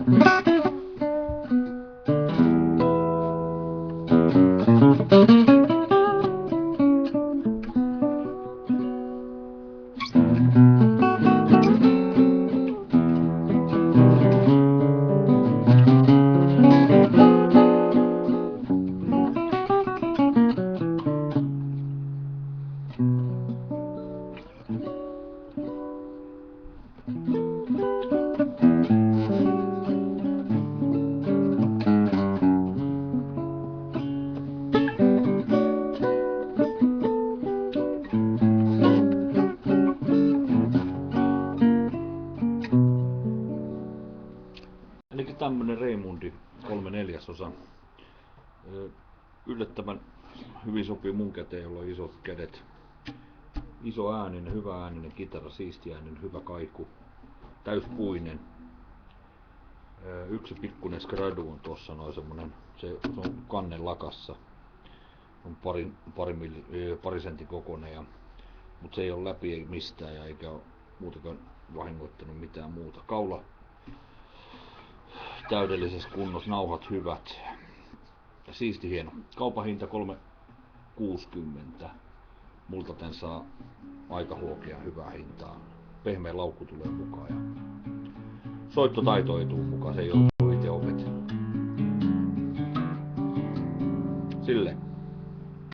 Eli tämmönen Raymondi 3/4. Yllättävän hyvin sopii mun käteen, jolla on isot kädet. Iso ääninen, hyvä ääninen kitara, siisti ääninen, hyvä kaiku. Täyspuinen. Yksi pikkuinen skradu on tossa noin semmonen, se on kannen lakassa. On pari sentin kokoinen, mutta se ei ole läpi mistään ja eikä ole muutakaan vahingoittanut mitään muuta. Kaula täydellisessä kunnossa, nauhat hyvät. Siisti hieno. Kaupan hinta 3,60. Multa tän saa aika huokea hyvää hintaa. Pehmeä laukku tulee mukaan ja soittotaito ei tuu mukaan, se ei ole